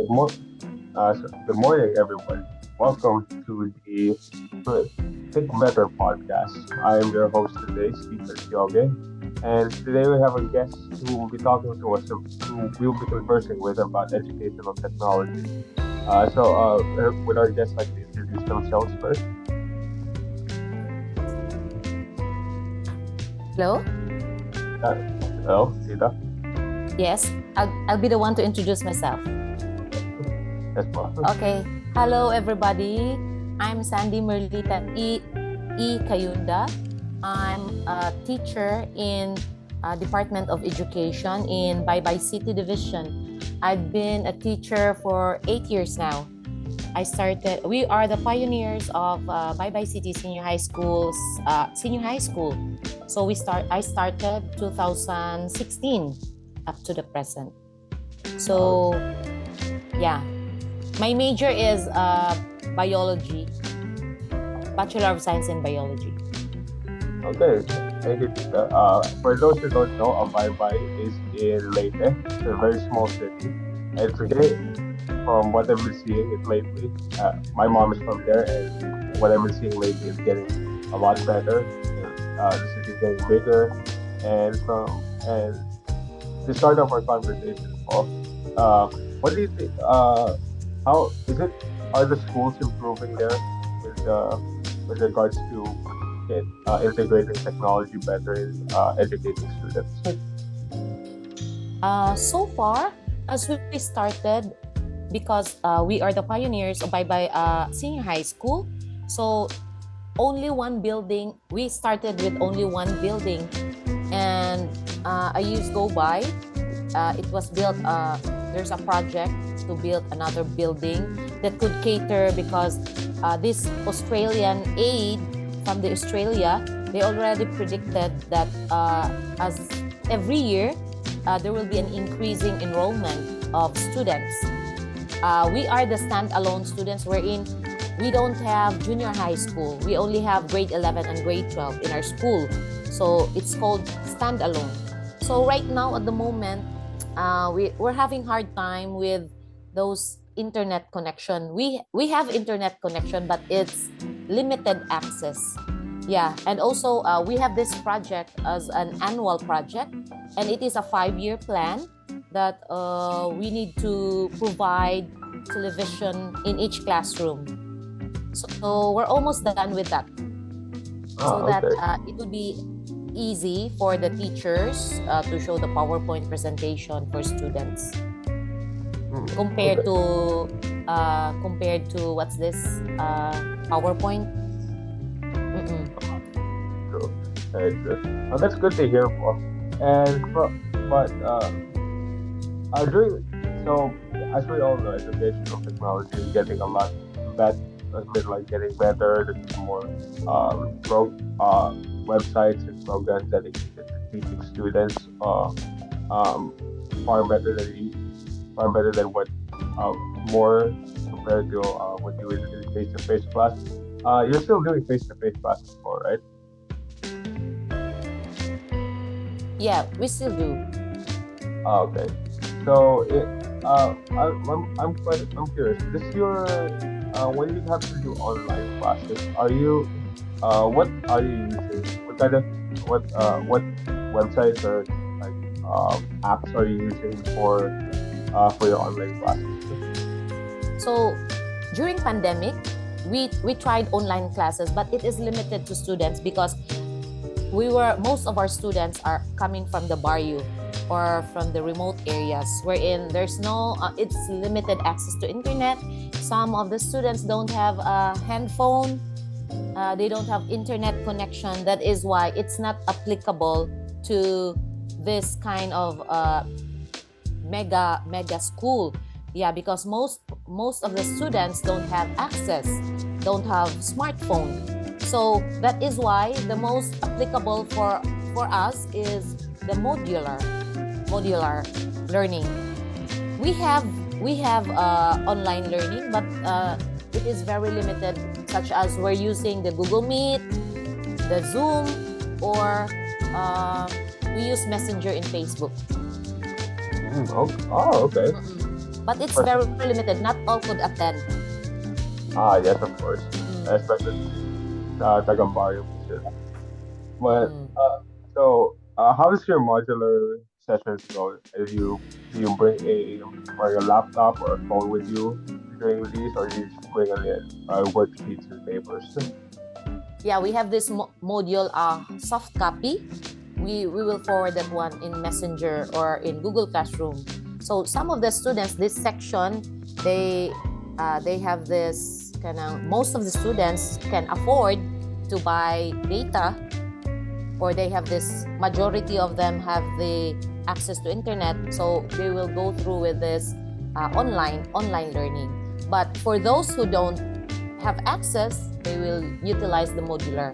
Good morning, everyone. Welcome to the Think Better podcast. I am your host today, Teacher Sandy, and today we have a guest who will be talking to us, who we will be conversing with about educational technology. Would our guests like to introduce themselves first? Hello? Uh, Hello, Tita. Yes, I'll be the one to introduce myself. Yes, ma'am. Okay. Hello, everybody. I'm Sandy Merlita Cayunda. I'm a teacher in Department of Education in Baybay City Division. I've been a teacher for 8 years now. We are the pioneers of Baybay City Senior High School. So I started 2016 up to the present. So, yeah. My major is biology, Bachelor of Science in Biology. Okay, thank you, Tita. For those who don't know, Abaybay is in Leyte. It's a very small city. And today, from what I've been seeing it lately, my mom is from there, and what I've been seeing lately is getting a lot better. The city is getting bigger, and to start off our conversation, Paul, what do you think? How is it? Are the schools improving there with with regards to integrating technology better in educating students? So far, as we started, because we are the pioneers of Baybay Senior High School, so only one building. We started with only one building, and a years go by. It was built. There's a project to build another building that could cater because this Australian aid from the Australia, they already predicted that as every year there will be an increasing enrollment of students. We are the standalone students wherein we don't have junior high school. We only have grade 11 and grade 12 in our school. So it's called standalone. So right now at the moment, we're having hard time with those internet connection. We have internet connection, but it's limited access. Yeah, and also we have this project as an annual project, and it is a 5-year plan that we need to provide television in each classroom. So we're almost done with that, so that Okay. it would be easy for the teachers to show the PowerPoint presentation for students compared Okay. to what's this PowerPoint. Mm-mm. True. Very true. That's good to hear, Paul. And but during so as we all know, educational technology is getting a lot better. It's been like getting better. There's more websites and programs dedicated to teaching students um, far better far better than what uh, more compared to what you would do in face-to-face class. You're still doing face-to-face classes for, right? Yeah, we still do. Okay. So I'm curious. This your when you have to do online classes, are you what are you using? What websites or like apps are you using for your online classes? So during pandemic, we tried online classes, but it is limited to students because most of our students are coming from the barrio or from the remote areas wherein there's no it's limited access to internet. Some of the students don't have a handphone. They don't have internet connection. That is why it's not applicable to this kind of mega school. Yeah, because most of the students don't have access, don't have smartphone. So that is why the most applicable for us is the modular learning. We have online learning, but it is very limited, such as we're using the Google Meet, the Zoom, or we use Messenger in Facebook. Okay. Mm-mm. But it's person. very limited. Not all could attend. Ah, yes, of course. Mm, Especially tagang barrio po sila. But mm. how does your modular sessions go? Do you bring a laptop or a phone with you during these, or do you just bring worksheets and papers? Yeah, we have this module soft copy. We will forward that one in Messenger or in Google Classroom. So some of the students, this section, they have this kind of, most of the students can afford to buy data, or they have this, majority of them have the access to internet, so they will go through with this online learning. But for those who don't have access, they will utilize the modular.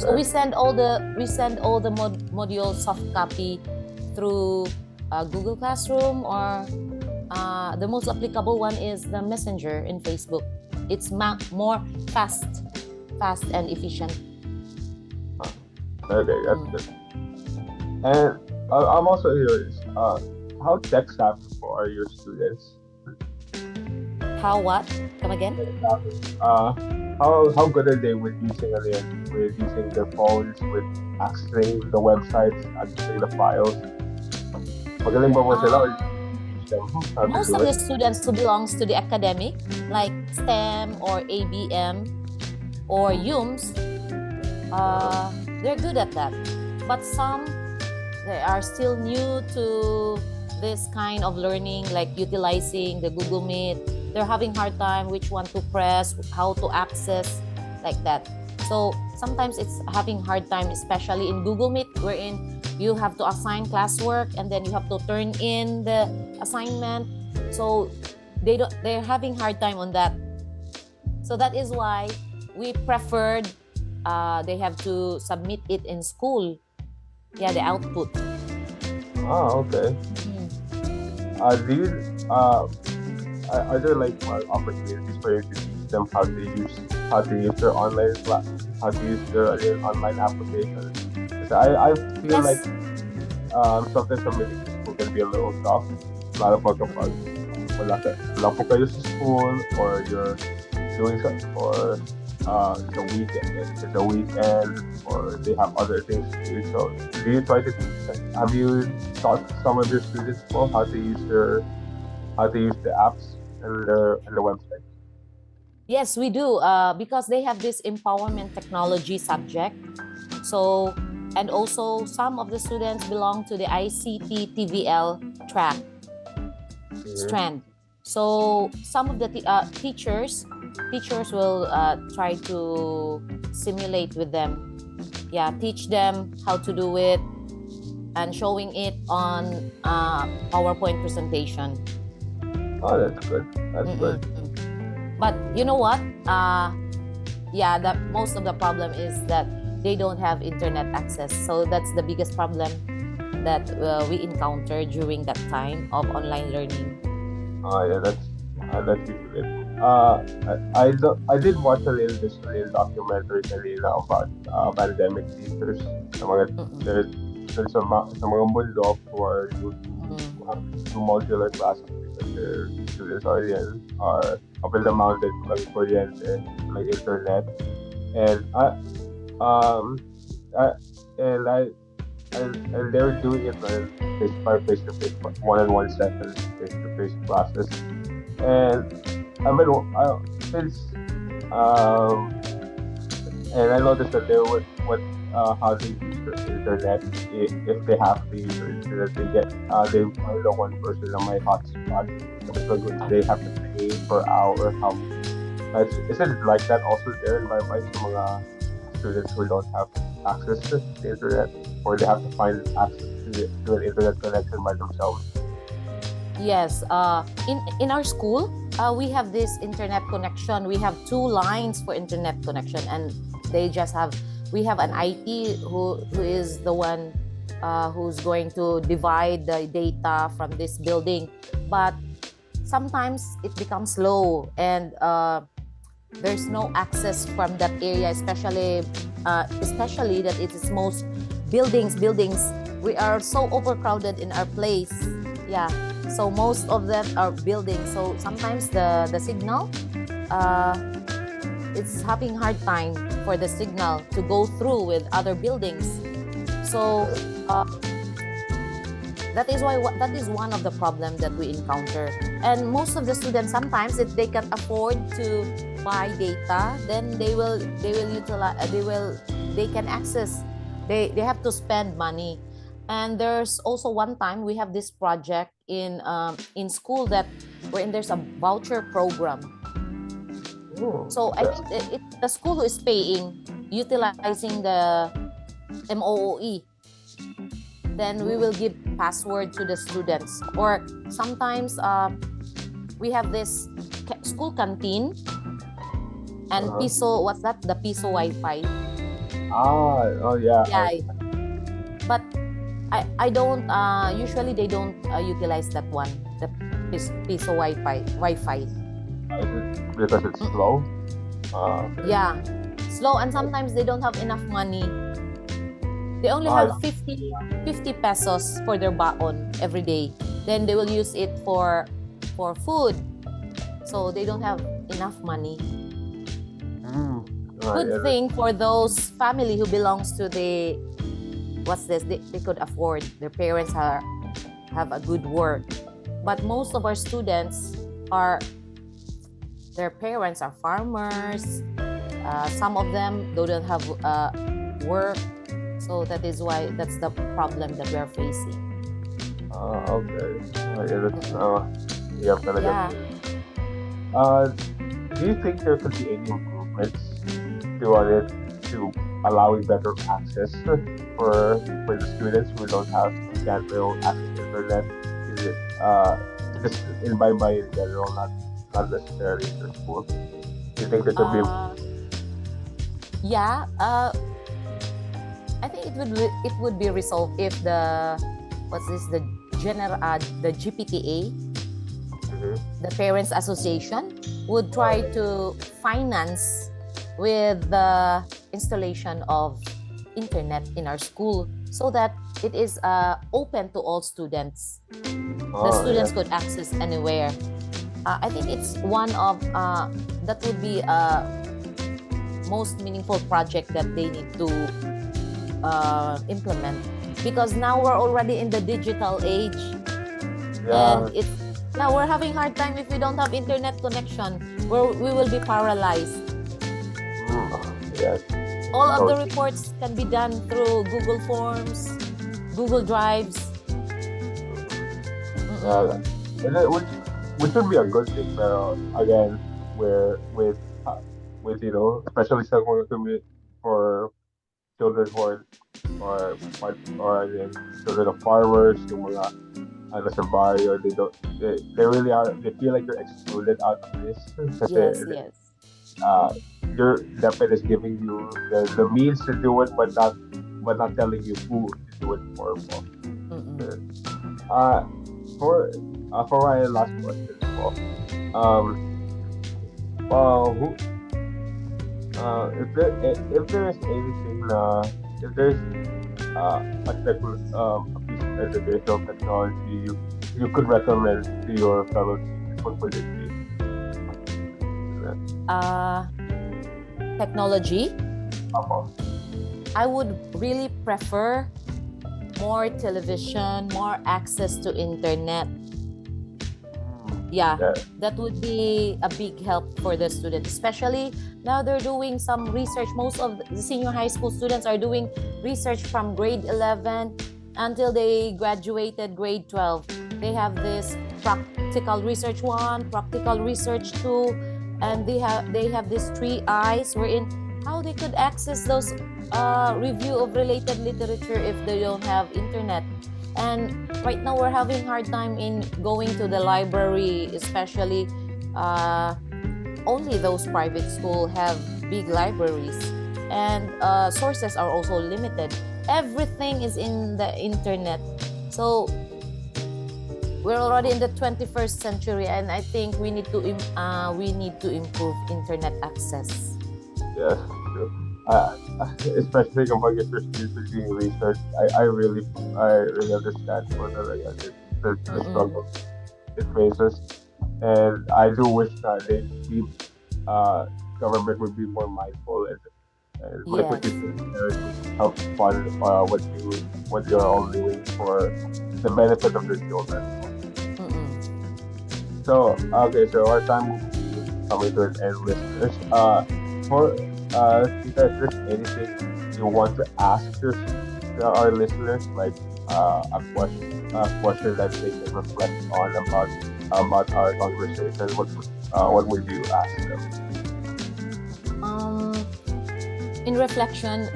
So Okay. we send all the module soft copy through Google Classroom, or the most applicable one is the Messenger in Facebook. It's more fast and efficient. Okay, that's Mm. good. And I'm also curious, how tech savvy are your students? How what? Come again? Tech savvy. How good are they with using with using their phones, with accessing the websites, accessing the files? Magaling ba po sila, or Uh, you teach them how to Most do of it? the students who belongs to the academic, like STEM or ABM or UMS, uh, they're good at that. But some, they are still new to this kind of learning, like utilizing the Google Meet. They're having hard time which one to press, how to access, like that. So sometimes it's having hard time, especially in Google Meet, wherein you have to assign classwork and then you have to turn in the assignment. So they're having hard time on that. So that is why we preferred they have to submit it in school. Yeah, the output. Ah, okay. Mm. Do you are there like opportunities for you to teach them how to use their how to use their online applications? 'Cause I feel like Yes. sometimes submitting to school can be a little tough, lalo pag kapag wala po kayo sa school, or you're doing so, or it's a weekend, or they have other things to do. So do you try to teach them? Have you taught some of your students well how to use the apps and the website? Yes, we do. Because they have this empowerment technology subject. So, and also some of the students belong to the ICT TVL track Mm-hmm. strand. So some of the teachers will try to simulate with them. Yeah, teach them how to do it and showing it on PowerPoint presentation. Oh, that's good. That's good. Mm-mm. But you know what? Yeah, that most of the problem is that they don't have internet access. So that's the biggest problem that we encounter during that time of online learning. Yeah, that's usually it. I did watch a little documentary kanina about pandemic teachers. Sa mga Mm-mm. there's there's sa mga bundok who Mm. have to do modular classes because their students are up in the mountains, like kuryente, like internet, and um I and I and they're doing it on face to face, one-on-one sessions, face to face classes. And I've been since um and I noticed that they would what how they use the internet. If they have to use the internet, they find the one person on my hotspot. Because they have to pay per hour. Is it like that also there in my sa mga students who don't have access to the internet, or they have to find access to an internet connection by themselves? Yes, in our school, we have this internet connection. We have two lines for internet connection, and they just have. We have an IT who is the one who's going to divide the data from this building, but sometimes it becomes low, and there's no access from that area, especially that it is most buildings. We are so overcrowded in our place. Yeah, So most of them are buildings. So sometimes the signal, uh, it's having hard time for the signal to go through with other buildings. So that is why that is one of the problems that we encounter. And most of the students, sometimes if they can afford to buy data, then they will utilize they can access, they have to spend money. And there's also one time we have this project in school that wherein there's a voucher program. So I think the school is paying utilizing the MOOE. Then we will give password to the students. Or sometimes we have this school canteen and piso, what's that? The piso Wi-Fi. Oh yeah. Yeah. But I don't, usually they don't utilize that one, the piso Wi-Fi. Because it's slow. Yeah, slow, and sometimes they don't have enough money. They only have 50 pesos for their baon every day. Then they will use it for food. So they don't have enough money. Good thing for those family who belongs to the, what's this? They could afford. Their parents have a good work. But most of our students their parents are farmers. Some of them don't have work. So that's the problem that we are facing. Okay. Yeah. Do you think there could be any improvements to allowing better access for the students who can't access internet? Is it just in by in general, not necessarily in the school? Do you think there could be? Yeah. I think it would be resolved if the GPTA, the Parents Association, would try to finance with the installation of internet in our school so that it is open to all students. The students could access anywhere. I think it's one of that would be most meaningful project that they need to implement, because now we're already in the digital age. And we're having hard time if we don't have internet connection, we will be paralyzed. Yes. All of the reports can be done through Google Forms, Google Drives. Which would be a good thing, but again, where with especially someone for children who are children of farmers, yung mga sa barrio, they really are, they feel like they're excluded out of this. Yes. Your DepEd is giving you the means to do it, but not telling you who to do it for. For my last question, if there is anything, if there's a piece of educational technology you could recommend to your fellow teachers, what would it be? Technology. I would really prefer more television, more access to internet. Yeah, that would be a big help for the students, especially now they're doing some research. Most of the senior high school students are doing research from grade 11 until they graduated grade 12. They have this practical research 1, practical research 2, and they have these 3 eyes wherein how they could access those review of related literature if they don't have internet. And right now we're having hard time in going to the library, especially only those private schools have big libraries, and sources are also limited. Everything is in the internet. So we're already in the 21st century, and I think we need to improve internet access. Yes, true. Especially kapag if your students are doing research, I really understand for the struggle. it faces. And I do wish that uh, government would be more mindful and like what Yes. you said, there would help fund what you're all doing for the benefit of the children. Mm-mm. So okay, so our time will be coming to an end, listeners. For Tita, if there's anything you want to ask our listeners, like a question that they can reflect on about our conversation, what would you ask them? Um, in reflection,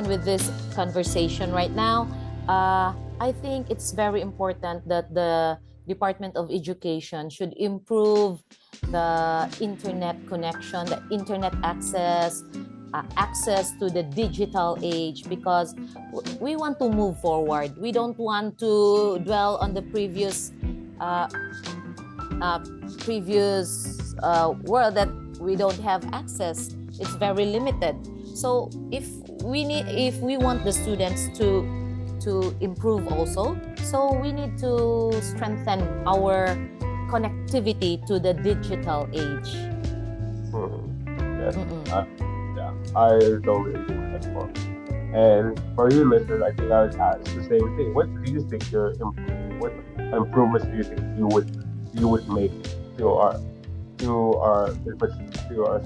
with this conversation right now, I think it's very important that the Department of Education should improve the internet connection, the internet access, access to the digital age, because we want to move forward. We don't want to dwell on the uh, uh, previous world that we don't have access. It's very limited. So if we want the students to improve also, so we need to strengthen our connectivity to the digital age. Hmm. Yes. Mm-mm. Uh, yeah, I totally agree with that point. And for you, listeners, I think I would ask the same thing. What improvements do you think you would make to to our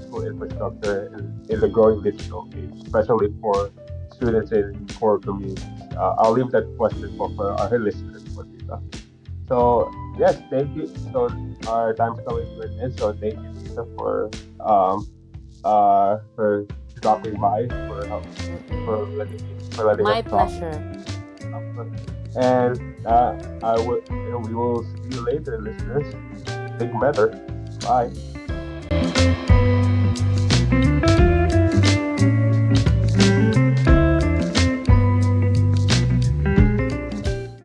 school infrastructure in the growing digital age, especially for students in poor communities? I'll leave that question for our listeners, Tita. So yes, thank you. So our time's coming to an end. So thank you, Tita, um for dropping by for letting us My talk. pleasure. And we will see you later, listeners. Think better. Bye.